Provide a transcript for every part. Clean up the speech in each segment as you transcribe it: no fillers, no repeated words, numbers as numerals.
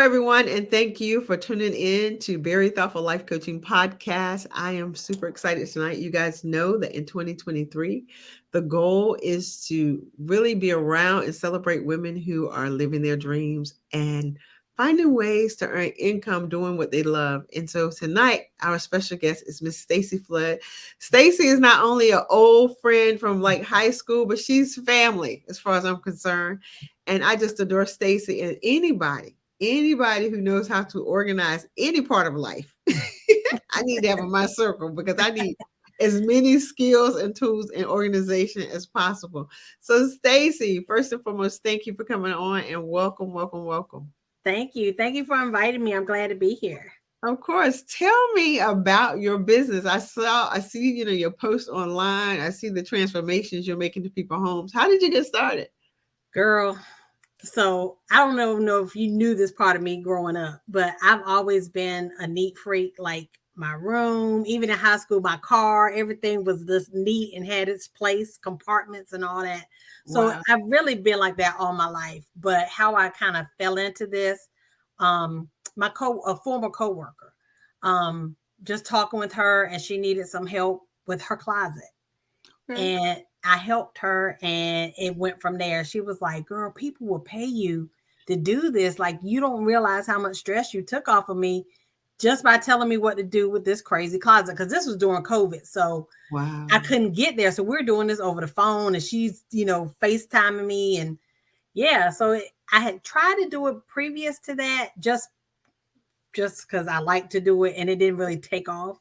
everyone, and thank you for tuning in to Very Thoughtful Life Coaching Podcast. I am super excited tonight. You guys know that in 2023, the goal is to really be around and celebrate women who are living their dreams and finding ways to earn income doing what they love. And so tonight, our special guest is Miss Stacy Flood. Stacy is not only an old friend from like high school, but she's family as far as I'm concerned. And I just adore Stacy and anybody who knows how to organize any part of life. I need to have in my circle because I need as many skills and tools and organization as possible. So Stacy, first and foremost, thank you for coming on and welcome, welcome, welcome. Thank you. Thank you for inviting me. I'm glad to be here. Of course. Tell me about your business. I see, your post online. I see the transformations you're making to people's homes. How did you get started? Girl, so I don't know if you knew this part of me growing up, but I've always been a neat freak. Like my room, even in high school, my car, everything was just neat and had its place, compartments and all that. So Wow. I've really been like that all my life. But how I kind of fell into this, a former coworker, just talking with her, and she needed some help with her closet. Okay. And I helped her, and it went from there. She was like, girl, people will pay you to do this. Like, you don't realize how much stress you took off of me just by telling me what to do with this crazy closet. Because this was during COVID. So Wow. I couldn't get there. So we're doing this over the phone, and she's, FaceTiming me. And yeah, so I had tried to do it previous to that, just because I like to do it, and it didn't really take off.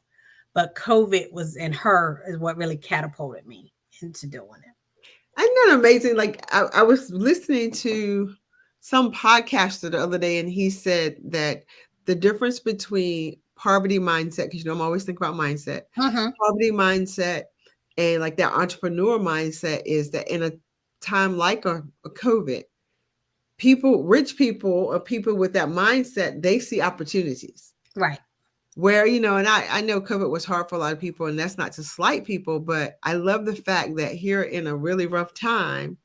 But COVID was in her is what really catapulted me into doing it. Isn't that amazing? Like I was listening to some podcaster the other day, and he said that the difference between poverty mindset, because I'm always thinking about mindset, poverty mindset, and like that entrepreneur mindset is that in a time like a COVID, rich people or people with that mindset, they see opportunities. Right. Where, and I know COVID was hard for a lot of people, and that's not to slight people, but I love the fact that here in a really rough time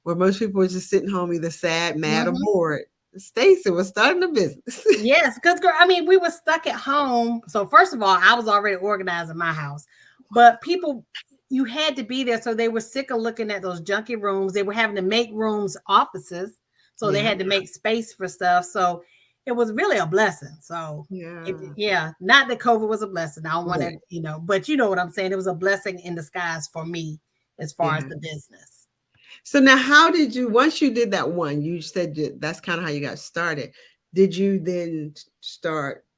where most people were just sitting home either sad, mad, or bored, Stacy was starting a business. Yes, because girl, we were stuck at home. So first of all, I was already organizing my house, but people, you had to be there. So they were sick of looking at those junky rooms. They were having to make rooms offices. So they had to make space for stuff. So it was really a blessing. So not that COVID was a blessing. I don't want to, but you know what I'm saying? It was a blessing in disguise for me as far as the business. So now once you did that one, you said that's kind of how you got started. Did you then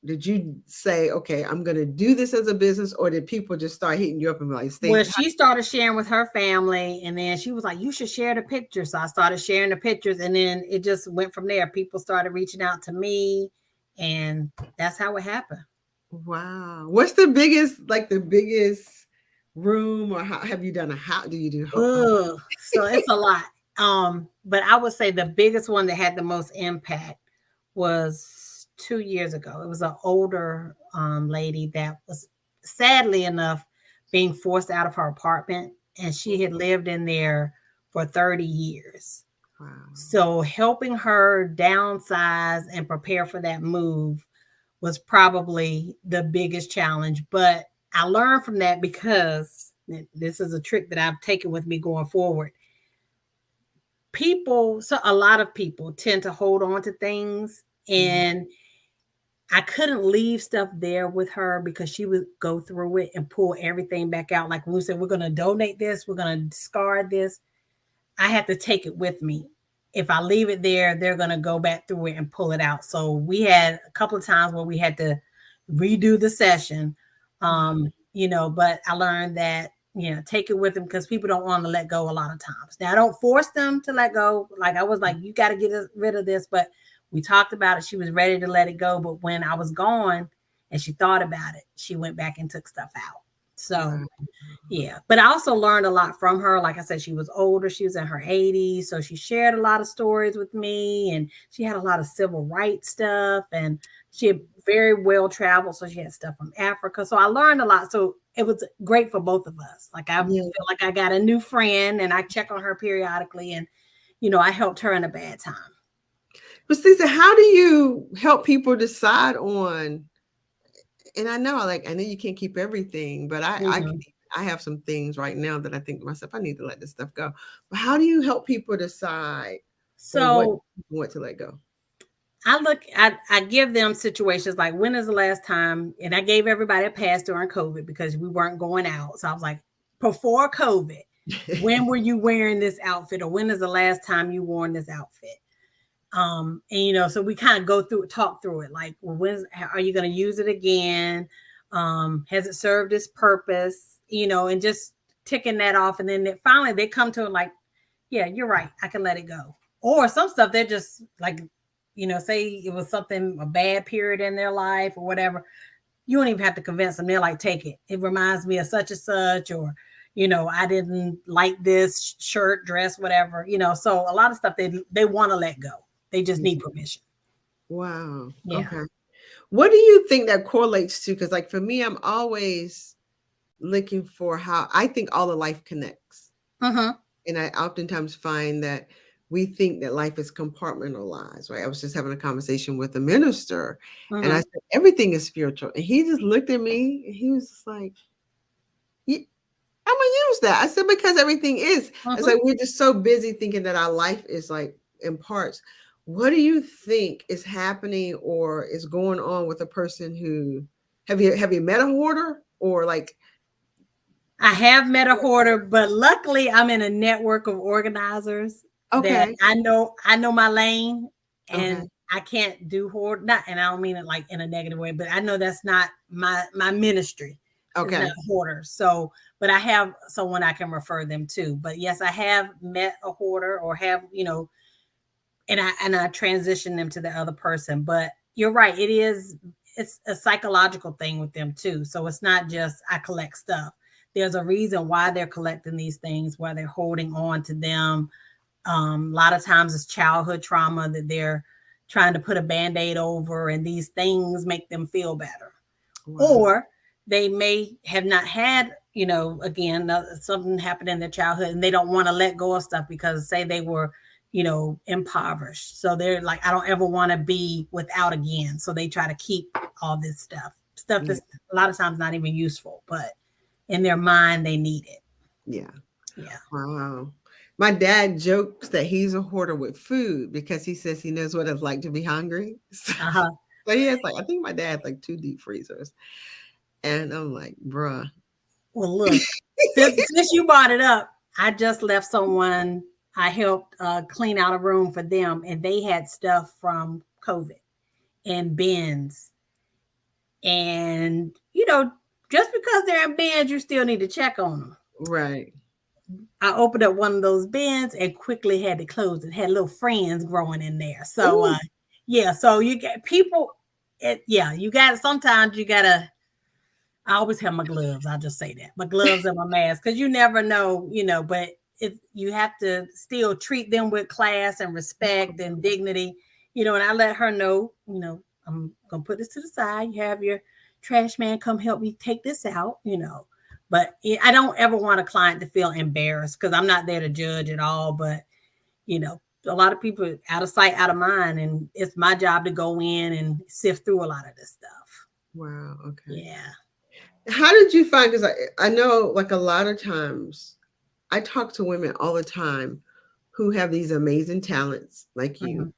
did you say, okay, I'm going to do this as a business, or did people just start hitting you up and be like, Stacey? Well, she started sharing with her family, and then she was like, you should share the pictures. So I started sharing the pictures, and then it just went from there. People started reaching out to me, and that's how it happened. Wow. What's the biggest room, or how have you done how do you do? So it's a lot. But I would say the biggest one that had the most impact was 2 years ago. It was an older lady that was sadly enough being forced out of her apartment, and she had lived in there for 30 years. Wow. So helping her downsize and prepare for that move was probably the biggest challenge. But I learned from that, because this is a trick that I've taken with me going forward. A lot of people tend to hold on to things, and I couldn't leave stuff there with her because she would go through it and pull everything back out. Like when we said, we're going to donate this, we're going to discard this, I had to take it with me. If I leave it there, they're going to go back through it and pull it out. So we had a couple of times where we had to redo the session, but I learned that, take it with them, because people don't want to let go a lot of times. Now, I don't force them to let go. Like I was like, you got to get rid of this, but we talked about it. She was ready to let it go. But when I was gone and she thought about it, she went back and took stuff out. So, yeah. But I also learned a lot from her. Like I said, she was older. She was in her 80s. So she shared a lot of stories with me. And she had a lot of civil rights stuff. And she had very well traveled. So she had stuff from Africa. So I learned a lot. So it was great for both of us. Like I feel like I got a new friend, and I check on her periodically. And, I helped her in a bad time. But Stacey, how do you help people decide on? And I know you can't keep everything, but Mhm. I have some things right now that I think to myself, I need to let this stuff go. But how do you help people decide on what So you want to let go? I give them situations like, when is the last time, and I gave everybody a pass during COVID because we weren't going out. So I was like, before COVID, when were you wearing this outfit, or when is the last time you worn this outfit? And so we kind of talk through it, like, well, are you going to use it again? Has it served its purpose? And just ticking that off, and then finally they come to it like, yeah, you're right, I can let it go. Or some stuff they're just like, say it was something, a bad period in their life or whatever. You don't even have to convince them. They're like, take it. It reminds me of such and such, or I didn't like this shirt, dress, whatever. So a lot of stuff they want to let go. They just need permission. Wow. Yeah. Okay. What do you think that correlates to? Because, like, for me, I'm always looking for how I think all of life connects. Mm-hmm. And I oftentimes find that we think that life is compartmentalized, right? I was just having a conversation with a minister, and I Mm-hmm. said, everything is spiritual. And he just looked at me and he was just like, "Yeah, I'm gonna use that." I said, because everything is. It's Mm-hmm. like we're just so busy thinking that our life is like in parts. What do you think is happening or is going on with a person who have you met a hoarder or like I have met a hoarder, but luckily I'm in a network of organizers that okay, I know my lane, okay, and I can't do hoard, not, and I don't mean it like in a negative way, but I know that's not my ministry. It's not okay, hoarders. So, but I have someone I can refer them to. But yes, I have met a hoarder, or have, and I transition them to the other person. But you're right, it's a psychological thing with them too. So it's not just I collect stuff. There's a reason why they're collecting these things, why they're holding on to them. A lot of times it's childhood trauma that they're trying to put a band-aid over, and these things make them feel better. wow, Or they may have not had, again, something happened in their childhood, and they don't want to let go of stuff because, say, they were, impoverished. So they're like, I don't ever want to be without again. So they try to keep all this stuff yeah, that's a lot of times not even useful, but in their mind, they need it. yeah. Yeah. Wow. My dad jokes that he's a hoarder with food because he says he knows what it's like to be hungry. Uh huh. So he has like, I think my dad has like 2 deep freezers. And I'm like, bruh. Well, look, since you brought it up, I just left someone. I helped clean out a room for them, and they had stuff from COVID in bins. And, just because they're in bins, you still need to check on them. Right. I opened up one of those bins and quickly had to close it. Had little friends growing in there. So, Ooh, yeah, so you get people, yeah, sometimes you got to, I always have my gloves. I'll just say that, my gloves and my mask, because you never know, but you have to still treat them with class and respect and dignity, and I let her know, I'm going to put this to the side. You have your trash man come help me take this out, but I don't ever want a client to feel embarrassed, because I'm not there to judge at all. But, a lot of people out of sight, out of mind. And it's my job to go in and sift through a lot of this stuff. wow. Okay. Yeah. How did you find? Because I know like a lot of times I talk to women all the time who have these amazing talents like you. Mhm.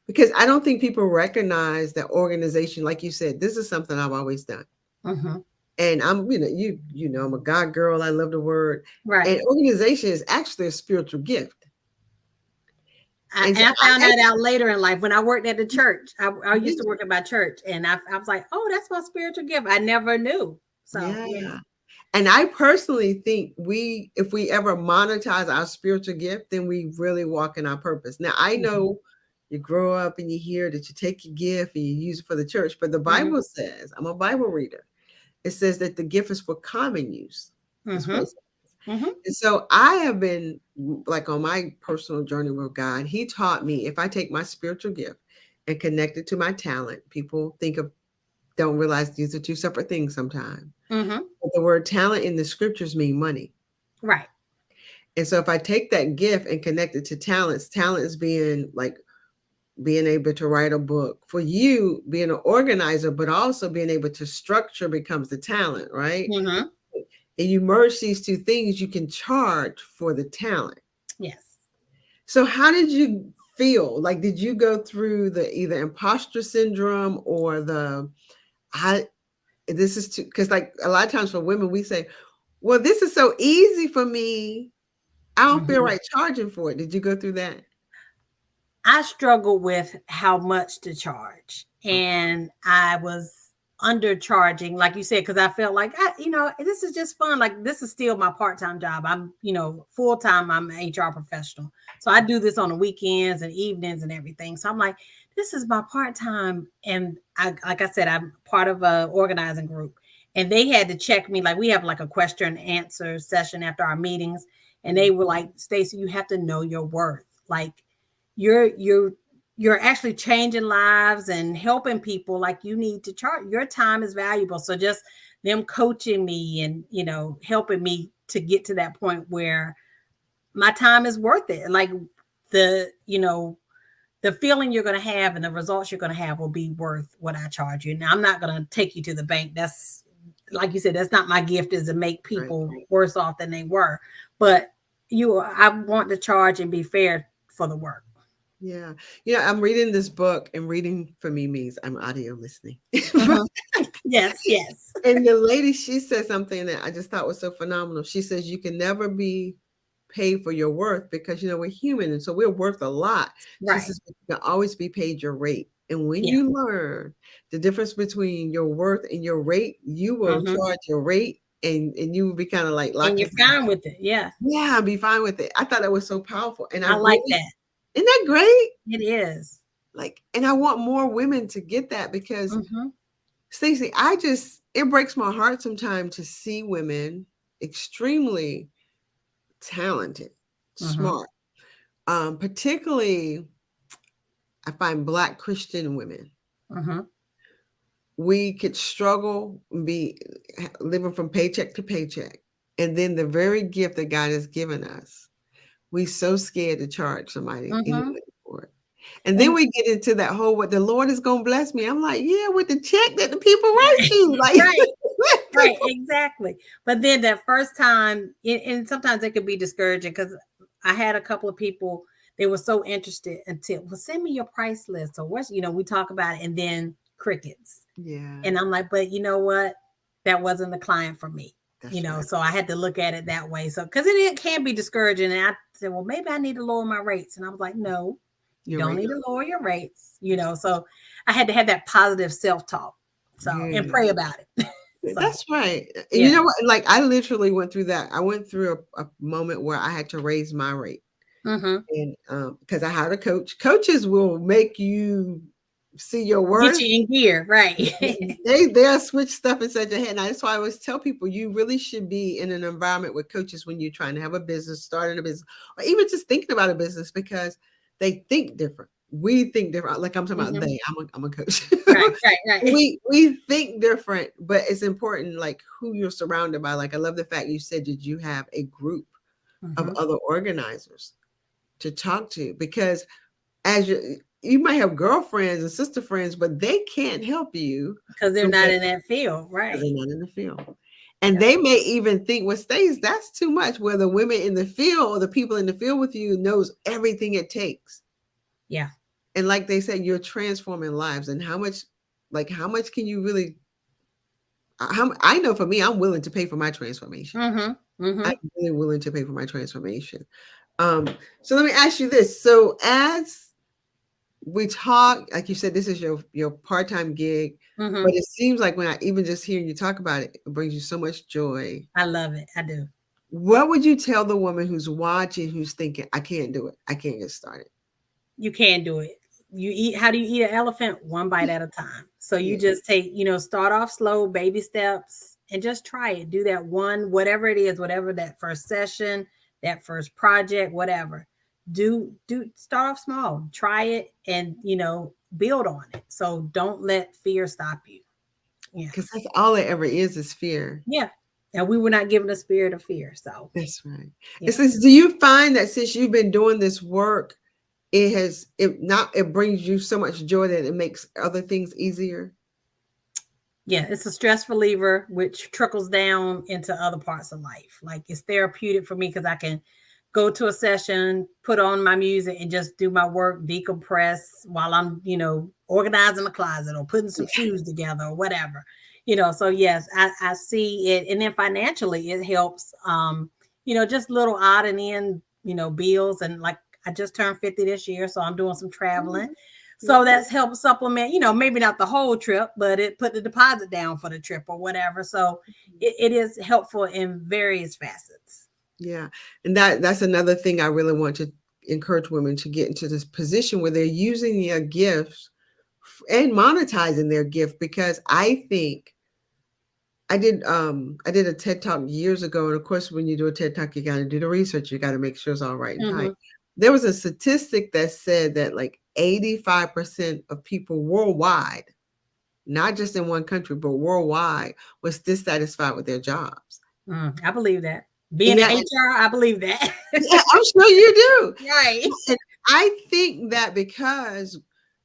Because I don't think people recognize that organization, like you said, this is something I've always done. Mhm. And I'm, I'm a God girl. I love the word. Right. And organization is actually a spiritual gift. And so And I found that out later in life when I worked at the church. I used to yeah, work at my church, and I was like, oh, that's my spiritual gift. I never knew. So, yeah. yeah. And I personally think if we ever monetize our spiritual gift, then we really walk in our purpose. Now, I Mhm. know you grow up and you hear that you take your gift and you use it for the church, but the Mhm. Bible says, I'm a Bible reader. It says that the gift is for common use. That's what it Mhm. says. Mhm. And so I have been like on my personal journey with God. He taught me if I take my spiritual gift and connect it to my talent, people don't realize these are two separate things sometimes. Mhm. But the word talent in the scriptures mean money. Right. And so if I take that gift and connect it to talents, talents being like being able to write a book, for you being an organizer, but also being able to structure becomes the talent, right? Mm-hmm. And you merge these two things, you can charge for the talent. Yes. So how did you feel? Like, did you go through the either imposter syndrome or the I this is too, because like a lot of times for women we say, well, this is so easy for me, I don't feel Mm-hmm. right charging for it. Did you go through that? I struggled with how much to charge, Okay. and I was undercharging, like you said, because I felt like this is just fun. Like this is still my part-time job. I'm full time. I'm an HR professional, so I do this on the weekends and evenings and everything. So I'm like, this is my part-time, and I like I said, I'm part of a organizing group, and they had to check me. Like we have like a question and answer session after our meetings, and they were like, Stacy, you have to know your worth, like you're actually changing lives and helping people. Like you need to charge, your time is valuable. So just them coaching me and helping me to get to that point where my time is worth it. Like the the feeling you're going to have and the results you're going to have will be worth what I charge you. Now I'm not going to take you to the bank. That's, like you said, that's not my gift, is to make Right. people worse off than they were. But I want to charge and be fair for the work. Yeah. I'm reading this book, and reading for me means I'm audio listening. Mhm. Yes, yes. And the lady, she said something that I just thought was so phenomenal. She says, you can never be paid for your worth because, we're human. And so we're worth a lot. She Right. says, but you can always be paid your rate. And when Yeah. you learn the difference between your worth and your rate, you will Mhm. charge your rate, and you will be kind of like lock And you're yourself. fine with it. Yeah. Yeah, be fine with it. I thought that was so powerful. And I I like really, that. isn't that great? It is. Like, and I want more women to get that because Mhm. Stacey, it breaks my heart sometimes to see women extremely talented, Mhm. smart. Particularly, I find Black Christian women. Mhm. We could struggle, be living from paycheck to paycheck. And then the very gift that God has given us, we so scared to charge somebody any Mhm. money for it. And then And we get into that whole, what the Lord is going to bless me. I'm like, yeah, with the check that the people write right. you. Like, Right. let Right. people. Exactly. But then that first time, and sometimes it could be discouraging because I had a couple of people, they were so interested until, well, send me your price list or what's, we talk about it, and then crickets. Yeah, And I'm like, but you know what? That wasn't the client for me. that's right. So I had to look at it that way. So because it can be discouraging. And I said, well, maybe I need to lower my rates. And I was like, no, you You're don't right. need to lower your rates. So I had to have that positive self-talk. So and Yeah, pray about it. So that's right. And you yeah. know what? Like, I literally went through that. I went through a moment where I had to raise my rate. Mm-hmm. And because I had a coach, coaches will make you see your Get worth. you in gear, right? They'll switch stuff inside your head. And that's why I always tell people, you really should be in an environment with coaches when you're trying to have a business, starting a business, or even just thinking about a business, because they think different. We think different. Like I'm talking about Mm-hmm. I'm a coach. Right, right, right. we think different, but it's important like who you're surrounded by. Like I love the fact you said that you have a group of Mm-hmm. other organizers to talk to, because as you might have girlfriends and sister friends, but they can't help you Because they're the not way, in that field, because right? they're not in the field. And Yep. they may even think what stays, that's too much, where the women in the field or the people in the field with you knows everything it takes. Yeah. And like they said, you're transforming lives. And how much can you really, I know for me, I'm willing to pay for my transformation. Mm-hmm. I'm Mm-hmm. really willing to pay for my transformation. Um, so let me ask you this. So as we talk, like you said, this is your part-time gig, Mm-hmm. but it seems like when I even just hearing you talk about it, it brings you so much joy. I love it. I do. What would you tell the woman who's watching, who's thinking, I can't do it, I can't get started? You can do it. You eat, how do you eat an elephant? One bite at a time. So you Yeah. just take, start off slow, baby steps, and just try it. Do that one, whatever it is, whatever that first session, that first project, whatever. Do start off small. Try it and build on it. So don't let fear stop you. Yeah. Because that's all it ever is fear. Yeah. And we were not given a spirit of fear. So That's right. It yeah. says, do you find that since you've been doing this work, it brings you so much joy that it makes other things easier. Yeah, it's a stress reliever, which trickles down into other parts of life. Like it's therapeutic for me because I can go to a session, put on my music, and just do my work, decompress while I'm, organizing the closet or putting some shoes together or whatever. So yes, I see it. And then financially, it helps, just little odd and end, bills. And like I just turned 50 this year, so I'm doing some traveling. So Yeah. that's helped supplement, maybe not the whole trip, but it put the deposit down for the trip or whatever. So it is helpful in various facets. Yeah. And that's another thing I really want to encourage women to get into this position where they're using their gifts and monetizing their gift, because I think I did a TED Talk years ago, and of course when you do a TED Talk you got to do the research, you got to make sure it's all right and tight. Mm-hmm. There was a statistic that said that like 85% of people worldwide, not just in one country but worldwide, was dissatisfied with their jobs. I believe that. Being in Yeah, HR, I believe that. yeah, I'm sure you do. Right. And I think that because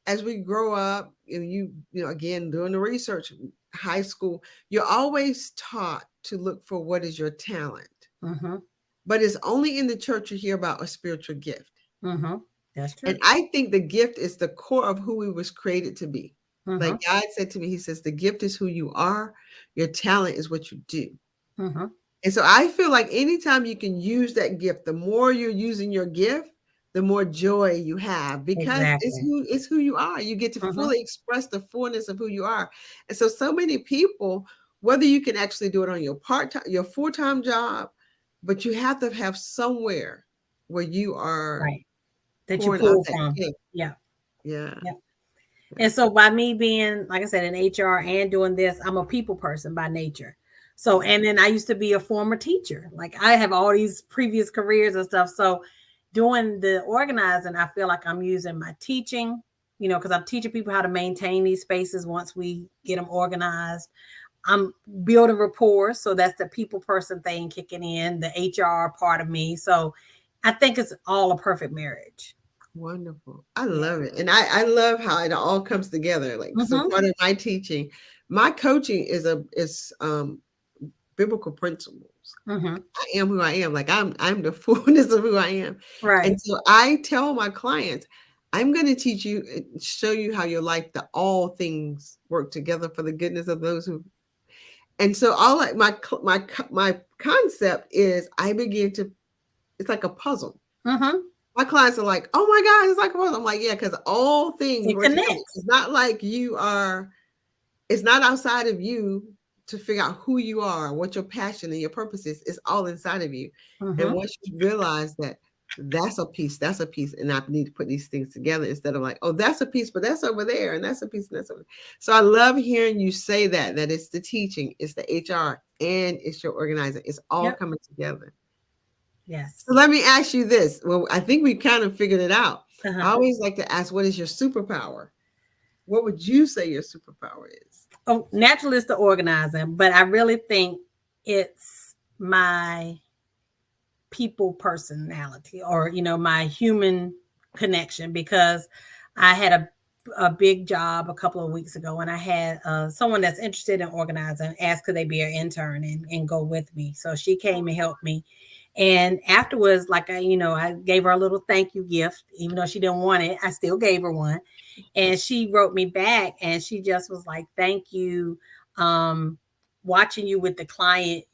as we grow up, and again, doing the research, high school, you're always taught to look for what is your talent. Mm-hmm. But it's only in the church you hear about a spiritual gift. Mm-hmm. That's true. And I think the gift is the core of who we was created to be. Mm-hmm. Like God said to me, he says, the gift is who you are. Your talent is what you do. Mm-hmm. And so I feel like anytime you can use that gift, the more you're using your gift, the more joy you have, because Exactly. it's who you are. You get to Mm-hmm. fully express the fullness of who you are. And so many people, whether you can actually do it on your part-time, your full-time job, but you have to have somewhere where you are Right. That you pouring out pull that from. gift. Yeah. Yeah. Yeah. Yeah. And so by me being, like I said, in HR and doing this, I'm a people person by nature. So, Yeah. and then I used to be a former teacher. Like I have all these previous careers and stuff. So doing the organizing, I feel like I'm using my teaching, because I'm teaching people how to maintain these spaces once we get them organized. I'm building rapport. So that's the people person thing kicking in, the HR part of me. So I think it's all a perfect marriage. Wonderful. I Yeah. love it. And I love how it all comes together. Like, so Mm-hmm. part of my teaching, my coaching is biblical principles. Mm-hmm. I am who I am. Like I'm the fullness of who I am. And Right. so I tell my clients, I'm going to teach you, show you how your life, that all things work together for the goodness of those who. And so all like my concept is I begin to, it's like a puzzle. Mm-hmm. My clients are like, oh my God, it's like a puzzle. I'm like, yeah, because all things It work together. connects. It's not like it's not outside of you to figure out who you are, what your passion and your purpose is. It's all inside of you. And Mm-hmm. once you realize that that's a piece, and I need to put these things together instead of like, oh, that's a piece, but that's over there, and that's a piece, and that's over there. So I love hearing you say that it's the teaching, it's the HR, and it's your organizing. It's all Yep. coming together. So Yes. let me ask you this. Well, I think we kind of figured it out. Uh-huh. I always like to ask, what is your superpower? What would you say your superpower is? Oh, naturally, it's the organizing, but I really think it's my people personality or, my human connection because I had a big job a couple of weeks ago and I had someone that's interested in organizing ask could they be an intern and go with me. So she came and helped me. And afterwards, like I gave her a little thank you gift, even though she didn't want it, I still gave her one. And she wrote me back and she just was like, thank you. Um, Watching you with the client,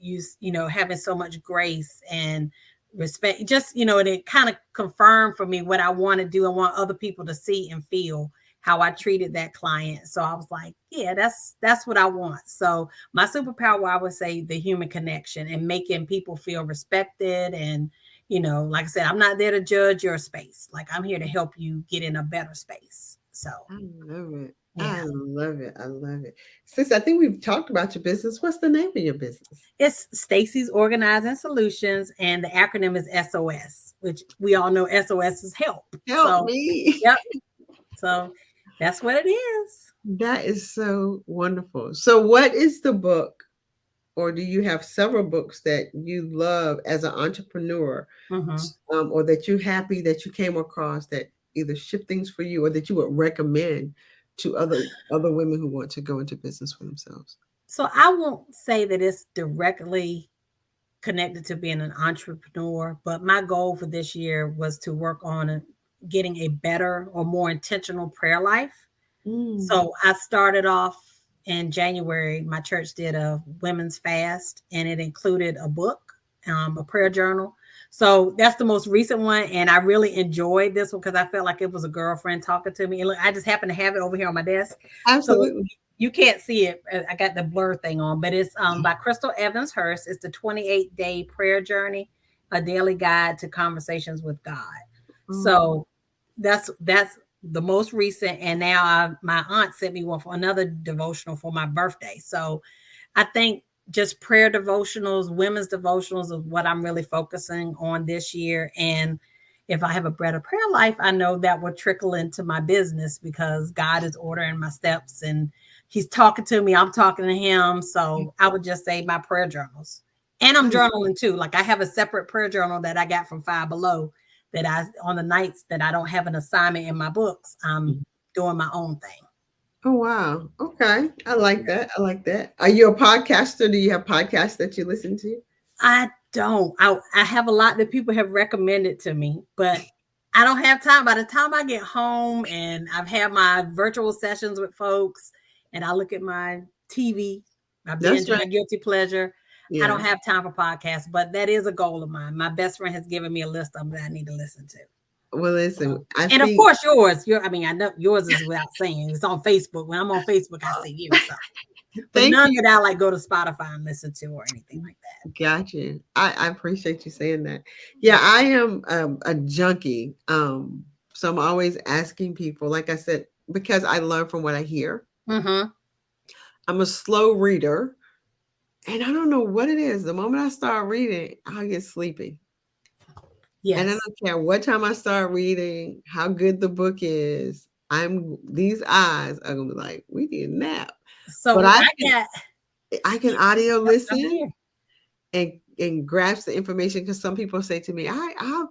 having so much grace and respect, just, and it kind of confirmed for me what I want to do. I want other people to see and feel how I treated that client. So I was like, yeah, that's what I want. So my superpower, I would say the human connection and making people feel respected. And, like I said, I'm not there to judge your space. Like I'm here to help you get in a better space. So I love it. I yeah, love it. I love it. Sis, I think we've talked about your business. What's the name of your business? it's Stacy's Organizing Solutions, and the acronym is SOS, which we all know SOS is help. Help So, me. yep. So that's what it is. That is so wonderful. So, what is the book, or do you have several books that you love as an entrepreneur, Mm-hmm. or that you're happy that you came across that either shift things for you or that you would recommend to other women who want to go into business for themselves? So I won't say that it's directly connected to being an entrepreneur, but my goal for this year was to work on getting a better or more intentional prayer life. Mm. So I started off in January. My church did a women's fast, and it included a book, a prayer journal. So that's the most recent one, and I really enjoyed this one because I felt like it was a girlfriend talking to me. And look, I just happen to have it over here on my desk, so Absolutely. you can't see it. I got the blur thing on, but it's by Crystal Evans Hurst. It's the 28-day prayer journey, a daily guide to conversations with God. Mm. So that's the most recent, and now my aunt sent me one for another devotional for my birthday. So I think just prayer devotionals, women's devotionals is what I'm really focusing on this year. And if I have a better prayer life, I know that will trickle into my business because God is ordering my steps and he's talking to me, I'm talking to him. So I would just say my prayer journals. And I'm journaling too. Like I have a separate prayer journal that I got from Five Below that I on the nights that I don't have an assignment in my books, I'm doing my own thing. Oh wow. Okay. I like that. I like that. Are you a podcaster? Do you have podcasts that you listen to? I don't. I have a lot that people have recommended to me, but I don't have time. By the time I get home and I've had my virtual sessions with folks and I look at my TV, I That's binge right. my guilty pleasure. I Yeah. don't have time for podcasts, but that is a goal of mine. My best friend has given me a list of them that I need to listen to. Well, listen, I And of think course yours. I mean, I know yours is without saying. It's on Facebook. When I'm on Facebook, I see you. So, but thank none you. that I like go to Spotify and listen to or anything like that. Gotcha. I appreciate you saying that. Yeah, I am a junkie. So I'm always asking people, like I said, because I learn from what I hear. Mm-hmm. I'm a slow reader, and I don't know what it is. The moment I start reading, I get sleepy. And I Yes. don't care what time I start reading, how good the book is. These eyes are gonna be like, we need a nap. But So I I can got. I can audio I'm listen here. and grasp the information because some people say to me, I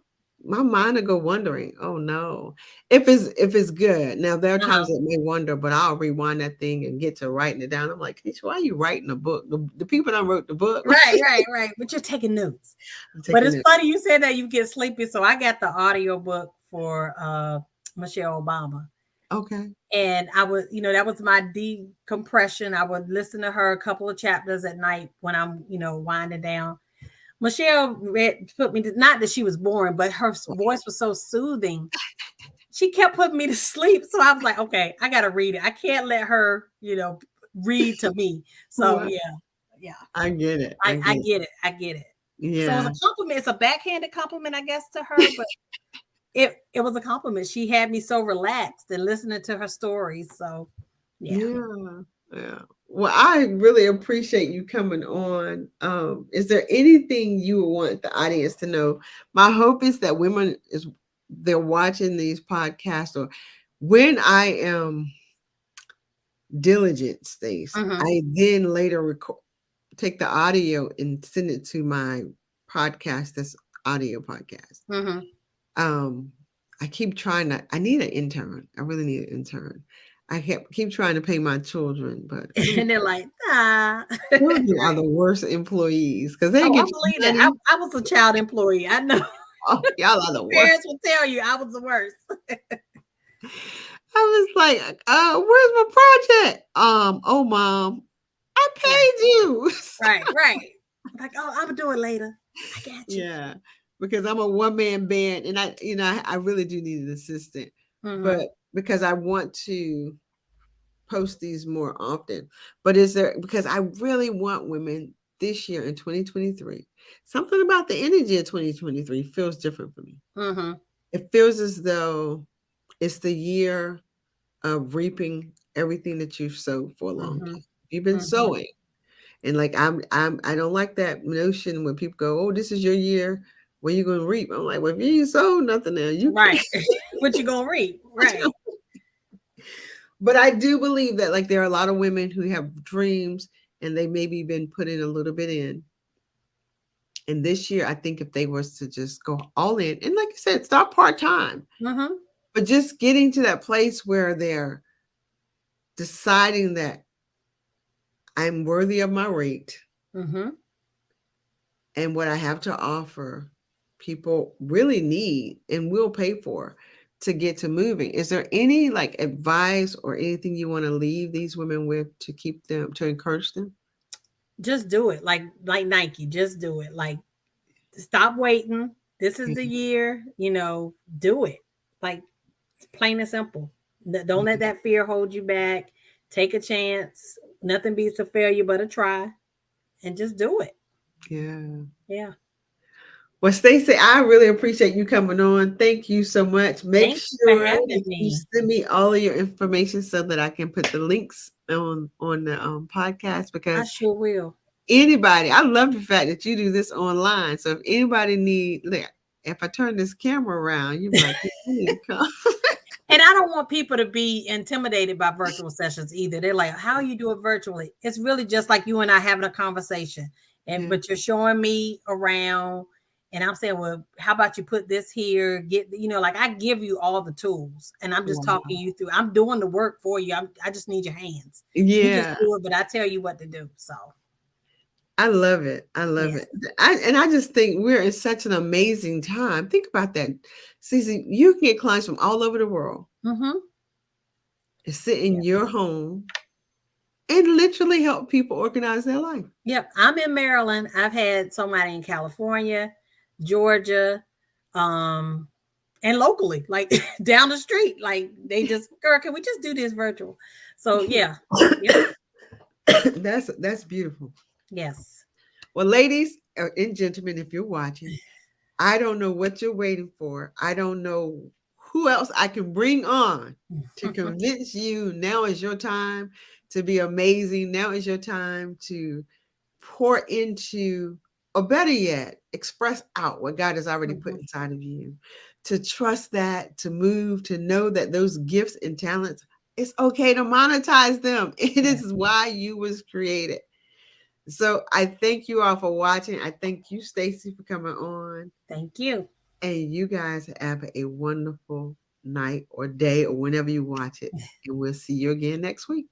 my mind will go wondering. Oh no. If it's good. Now there are Uh-huh. times that may wonder, but I'll rewind that thing and get to writing it down. I'm like, "Keisha, why are you writing a book? The people that wrote the book, Right, right, right. But you're taking notes. I'm But taking it's it. funny you said that you get sleepy. So I got the audio book for Michelle Obama. Okay. And I would, that was my decompression. I would listen to her a couple of chapters at night when I'm, winding down. Michelle put me to, not that she was boring, but her voice was so soothing. She kept putting me to sleep. So I was like, okay, I gotta read it. I can't let her, read to me. So What? yeah. I get it. I I get it. get it. I get it. So it's Yeah. a compliment. It's a backhanded compliment, I guess, to her, but it was a compliment. She had me so relaxed and listening to her stories. So yeah. Yeah. Yeah. Well, I really appreciate you coming on. Is there anything you would want the audience to know? My hope is that women is they're watching these podcasts or when I am diligent, Stace, Mm-hmm. I then later take the audio and send it to my podcast, this audio podcast. Mm-hmm. Um, I keep trying to. I need an intern. I really need an intern. I keep trying to pay my children, but And they're like, ah. children are Right. the worst employees because they Oh, I get your believe that. money. I was a child employee. I know. Oh, y'all are the worst. Parents will tell you I was the worst. I was like, where's my project? Oh, mom, I Right. paid you. Right. Right. Like, oh, I'm gonna do it later. I got you. Yeah, because I'm a one man band, and I really do need an assistant, but Mm-hmm. because I want to post these more often. But is there because I really want women this year in 2023. Something about the energy of 2023 feels different for me. Mm-hmm. It feels as though it's the year of reaping everything that you've sowed for a long Mm-hmm. time. You've been Mm-hmm. sowing. And like I don't like that notion when people go, "Oh, this is your year. When you gonna reap?" I'm like, "Well, if you ain't sold nothing now, you can't." Right. What you gonna read? Right. But I do believe that like there are a lot of women who have dreams and they maybe been putting a little bit in. And this year, I think if they was to just go all in, and like I said, start part time, Mm-hmm. But just getting to that place where they're deciding that I'm worthy of my rate Mm-hmm. and what I have to offer, people really need and will pay for to get to moving. Is there any like advice or anything you want to leave these women with to keep them, to encourage them? Just do it. Like Nike, just do it. Like stop waiting. This is the year, do it. Like plain and simple. Don't let that fear hold you back. Take a chance. Nothing beats a failure but a try, and just do it. Yeah. Yeah. Well, Stacey, I really appreciate you coming on. Thank you so much. Make Thank you for sure having that you me. send me all of your information so that I can put the links on the podcast, I because sure will. anybody, I love the fact that you do this online. So if anybody need, like, if I turn this camera around, you're like, you need to come. And I don't want people to be intimidated by virtual sessions either. They're like, how you do it virtually? It's really just like you and I having a conversation. And Yeah, but you're showing me around and I'm saying, well, how about you put this here? Like I give you all the tools and I'm just wow. talking you through. I'm doing the work for you. I just need your hands. You just Yeah, do it, but I tell you what to do. So I love it. I love yeah. it. I just think we're in such an amazing time. Think about that. Cece, you can get clients from all over the world Mm-hmm. and sit in Yep. your home and literally help people organize their life. Yep. I'm in Maryland. I've had somebody in California, Georgia, um, and locally, like down the street. Like they just, girl, can we just do this virtual? So yeah. Yep. That's beautiful. Yes. Well, ladies and gentlemen, if you're watching, I don't know what you're waiting for. I don't know who else I can bring on to convince you now is your time to be amazing. Now is your time to pour into, or better yet, express out what God has already put Mhm. inside of you. To trust that, to move, to know that those gifts and talents, it's okay to monetize them. It Yeah. is why you was created. So I thank you all for watching. I thank you, Stacy, for coming on. Thank you. And you guys have a wonderful night or day or whenever you watch it. And we'll see you again next week.